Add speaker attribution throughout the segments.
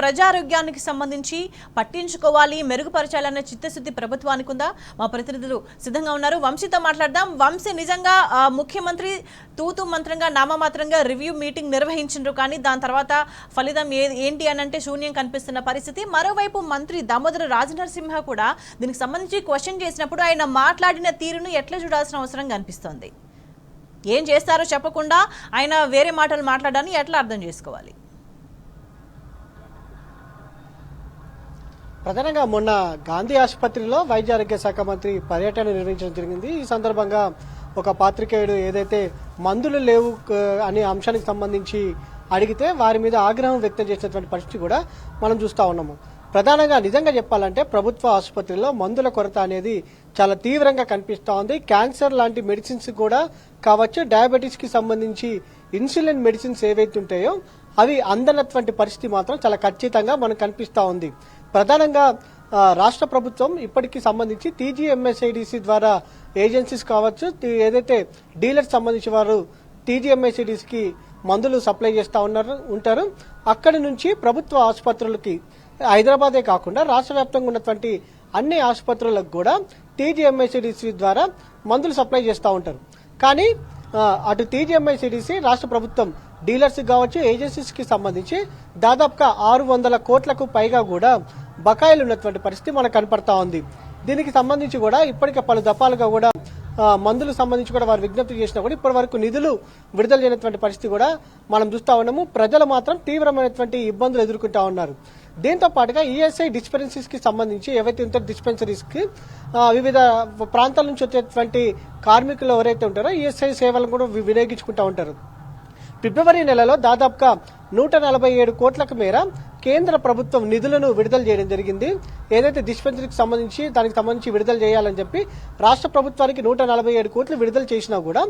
Speaker 1: ప్రజారోగ్యానికి సంబంధించి పట్టించుకోవాలి, మెరుగుపరచాలన్న చిత్తశుద్ధి ప్రభుత్వానికి ఉందా? మా ప్రతినిధులు సిద్ధంగా ఉన్నారు. వంశీతో మాట్లాడదాం. వంశీ, నిజంగా ముఖ్యమంత్రి తూతు మంత్రంగా నామమాత్రంగా రివ్యూ మీటింగ్ నిర్వహించారు, కానీ దాని తర్వాత ఫలితం ఏంటి అని అంటే శూన్యం కనిపిస్తున్న పరిస్థితి. మరోవైపు మంత్రి దామోదర రాజనరసింహ కూడా దీనికి సంబంధించి క్వశ్చన్ చేసినప్పుడు ఆయన మాట్లాడిన తీరును ఎట్లా చూడాల్సిన అవసరం కనిపిస్తోంది. ఏం చేస్తారో చెప్పకుండా ఆయన వేరే మాటలు మాట్లాడాలని ఎట్లా అర్థం చేసుకోవాలి?
Speaker 2: ప్రధానంగా మొన్న గాంధీ ఆసుపత్రిలో వైద్య ఆరోగ్య శాఖ మంత్రి పర్యటన నిర్వహించడం జరిగింది. ఈ సందర్భంగా ఒక పాత్రికేయుడు ఏదైతే మందులు లేవు అనే అంశానికి సంబంధించి అడిగితే వారి మీద ఆగ్రహం వ్యక్తం చేసినటువంటి పరిస్థితి కూడా మనం చూస్తా ఉన్నాము. ప్రధానంగా నిజంగా చెప్పాలంటే ప్రభుత్వ ఆసుపత్రిలో మందుల కొరత అనేది చాలా తీవ్రంగా కనిపిస్తూ ఉంది. క్యాన్సర్ లాంటి మెడిసిన్స్ కూడా కావచ్చు, డయాబెటీస్ కి సంబంధించి ఇన్సులిన్ మెడిసిన్స్ ఏవైతే ఉంటాయో అవి అందనటువంటి పరిస్థితి మాత్రం చాలా ఖచ్చితంగా మనకు కనిపిస్తూ ఉంది. ప్రధానంగా రాష్ట్ర ప్రభుత్వం ఇప్పటికి సంబంధించి టీజీఎంఎస్ఐడిసి ద్వారా ఏజెన్సీస్ కావచ్చు, ఏదైతే డీలర్స్ సంబంధించి వారు టీజీఎంఎస్ఐడిసికి మందులు సప్లై చేస్తూ ఉంటారు. అక్కడి నుంచి ప్రభుత్వ ఆసుపత్రులకి హైదరాబాదే కాకుండా రాష్ట్ర వ్యాప్తంగా ఉన్నటువంటి అన్ని ఆసుపత్రులకు కూడా టీజీఎంఎస్ఐడిసి ద్వారా మందులు సప్లై చేస్తూ ఉంటారు. కానీ అటు టీజీఎంఐసిడిసి రాష్ట్ర ప్రభుత్వం డీలర్స్ కావచ్చు, ఏజెన్సీస్ కి సంబంధించి దాదాపుగా 600 కోట్లకు పైగా కూడా బకాయిలు ఉన్నటువంటి పరిస్థితి మనకు కనపడతా ఉంది. దీనికి సంబంధించి కూడా ఇప్పటికే పలు దఫాలుగా కూడా మందులు సంబంధించి కూడా వారు విజ్ఞప్తి చేసినా కూడా ఇప్పటి వరకు నిధులు విడుదల చేయనటువంటి పరిస్థితి కూడా మనం చూస్తా ఉన్నాము. ప్రజలు మాత్రం తీవ్రమైనటువంటి ఇబ్బందులు ఎదుర్కొంటా ఉన్నారు. దీంతో పాటుగా ఈఎస్ఐ డిస్పెన్సరీస్ కి సంబంధించి ఏవైతే ఉంటారో డిస్పెన్సరీస్ కి వివిధ ప్రాంతాల నుంచి వచ్చేటువంటి కార్మికులు ఎవరైతే ఉంటారో ఈఎస్ఐ సేవలను కూడా వినియోగించుకుంటా ఉంటారు. ఫిబ్రవరి నెలలో దాదాపుగా 147 కోట్లకు మేర కేంద్ర ప్రభుత్వం నిధులను విడుదల చేయడం జరిగింది. ఏదైతే డిస్పెన్సరీకి సంబంధించి దానికి సంబంధించి విడుదల చేయాలని చెప్పి రాష్ట్ర ప్రభుత్వానికి 147 కోట్లు విడుదల చేసినా కూడా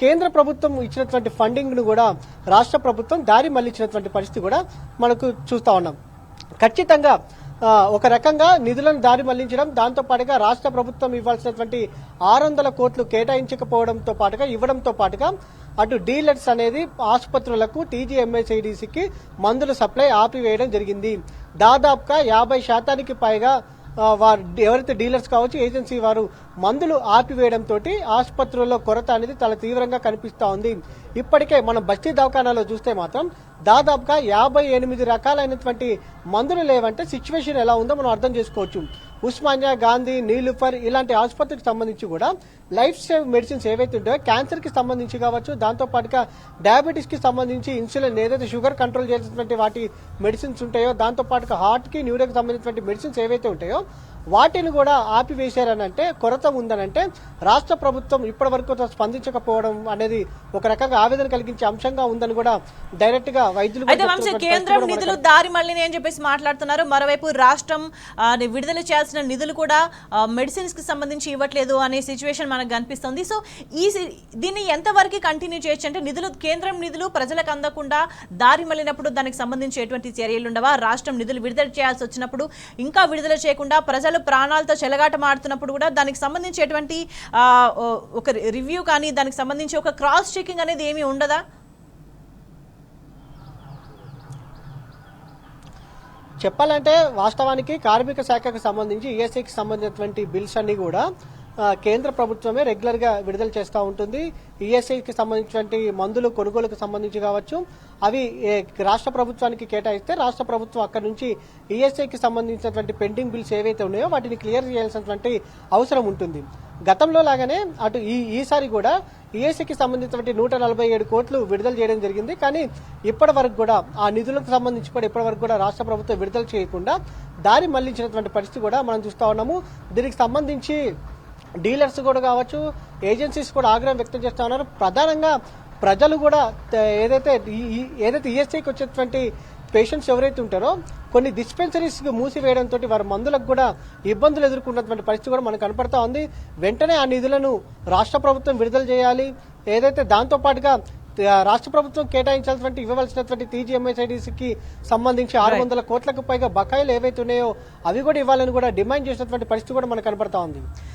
Speaker 2: కేంద్ర ప్రభుత్వం ఇచ్చినటువంటి ఫండింగ్ ను కూడా రాష్ట్ర ప్రభుత్వం దారి మళ్లించినటువంటి పరిస్థితి కూడా మనకు చూస్తా ఉన్నాం. ఖచ్చితంగా ఒక రకంగా నిధులను దారి మళ్లించడం, దాంతో పాటుగా రాష్ట్ర ప్రభుత్వం ఇవ్వాల్సినటువంటి 600 కోట్లు కేటాయించకపోవడంతో పాటుగా ఇవ్వడంతో పాటుగా అటు డీలర్స్ అనేది ఆసుపత్రులకు టీజీఎంఎస్ఐడిసికి మందుల సప్లై ఆపివేయడం జరిగింది. దాదాపుగా 50% పైగా వారు ఎవరైతే డీలర్స్ కావచ్చు, ఏజెన్సీ వారు మందులు ఆపివేయడంతో ఆసుపత్రుల్లో కొరత అనేది చాలా తీవ్రంగా కనిపిస్తా ఉంది. ఇప్పటికే మనం బస్తీ దవాఖానాలో చూస్తే మాత్రం దాదాపుగా 58 రకాలైనటువంటి మందులు లేవంటే సిచ్యువేషన్ ఎలా ఉందో మనం అర్థం చేసుకోవచ్చు. ఉస్మానియా, గాంధీ, నీలుఫర్ ఇలాంటి ఆసుపత్రికి సంబంధించి కూడా లైఫ్ సేవ్ మెడిసిన్స్ ఏవైతే ఉంటాయో క్యాన్సర్ కి సంబంధించి కావచ్చు, దాంతో పాటుగా డయాబెటీస్ కి సంబంధించి ఇన్సులిన్ ఏదైతే షుగర్ కంట్రోల్ చేసినటువంటి వాటి మెడిసిన్స్ ఉంటాయో, దాంతో పాటుగా హార్ట్ కి న్యూరోకి సంబంధించినటువంటి మెడిసిన్స్ ఏవైతే ఉంటాయో వాటిని కూడా ఆపివేశారనంటే కొరత ఉందనంటే రాష్ట్ర ప్రభుత్వం ఇప్పటి వరకు స్పందించకపోవడం అనేది ఒక రకంగా ఆవేదన కలిగించే అంశంగా ఉందని కూడా డైరెక్ట్ గా వైద్యులు
Speaker 1: కేంద్రం నిధులు దారి మళ్ళీ అని చెప్పేసి మాట్లాడుతున్నారు. మరోవైపు రాష్ట్రం విడుదల చేయాల్సిన నిధులు కూడా మెడిసిన్స్ కి సంబంధించి ఇవ్వట్లేదు అనే సిచ్యువేషన్ మనకు కనిపిస్తుంది. సో దీన్ని ఎంతవరకు కంటిన్యూ చేయొచ్చు అంటే కేంద్రం నిధులు ప్రజలకు అందకుండా దారి మళ్ళినప్పుడు దానికి సంబంధించి ఎటువంటి చర్యలు ఉండవా? రాష్ట్రం నిధులు విడుదల చేయాల్సి వచ్చినప్పుడు ఇంకా విడుదల చేయకుండా ప్రజలు ప్రాణాలతో చెలగాటమాడుతున్నప్పుడు కూడా దానికి సంబంధించి ఎటువంటి ఒక రివ్యూ కానీ దానికి సంబంధించి ఒక క్రాస్ చెకింగ్ అనేది ఏమీ ఉండదా?
Speaker 2: చెప్పాలంటే వాస్తవానికి కార్మిక శాఖకు సంబంధించి ఈఎస్ఐకి సంబంధించినటువంటి బిల్స్ అన్ని కూడా కేంద్ర ప్రభుత్వమే రెగ్యులర్ గా విడుదల చేస్తూ ఉంటుంది. ఈఎస్ఐకి సంబంధించినటువంటి మందులు కొనుగోలుకు సంబంధించి కావచ్చు, అవి రాష్ట్ర ప్రభుత్వానికి కేటాయిస్తే రాష్ట్ర ప్రభుత్వం అక్కడి నుంచి ఈఎస్ఐకి సంబంధించినటువంటి పెండింగ్ బిల్స్ ఏవైతే ఉన్నాయో వాటిని క్లియర్ చేయాల్సినటువంటి అవసరం ఉంటుంది. గతంలో లాగానే అటు ఈసారి కూడా ఈఎస్ఐకి సంబంధించినటువంటి 147 కోట్లు విడుదల చేయడం జరిగింది. కానీ ఇప్పటి వరకు కూడా ఆ నిధులకు సంబంధించి కూడా ఇప్పటి వరకు కూడా రాష్ట్ర ప్రభుత్వం విడుదల చేయకుండా దారి మళ్లించినటువంటి పరిస్థితి కూడా మనం చూస్తా ఉన్నాము. దీనికి సంబంధించి డీలర్స్ కూడా కావచ్చు, ఏజెన్సీస్ కూడా ఆగ్రహం వ్యక్తం చేస్తా ఉన్నారు. ప్రధానంగా ప్రజలు కూడా ఏదైతే ఈఎస్ఐకి వచ్చేటువంటి పేషెంట్స్ ఎవరైతే ఉంటారో కొన్ని డిస్పెన్సరీస్ మూసివేయడంతో వారి మందులకు కూడా ఇబ్బందులు ఎదుర్కొన్నటువంటి పరిస్థితి కూడా మనకు కనపడతా ఉంది. వెంటనే ఆ నిధులను రాష్ట్ర ప్రభుత్వం విడుదల చేయాలి. ఏదైతే దాంతో పాటుగా రాష్ట్ర ప్రభుత్వం కేటాయించాల్సినటువంటి ఇవ్వవలసినటువంటి టీజీఎంఎస్ఐడిసికి సంబంధించి 600 కోట్లకు పైగా బకాయిలు ఏవైతే ఉన్నాయో అవి కూడా ఇవ్వాలని కూడా డిమాండ్ చేసినటువంటి పరిస్థితి కూడా మనకు కనపడతా ఉంది.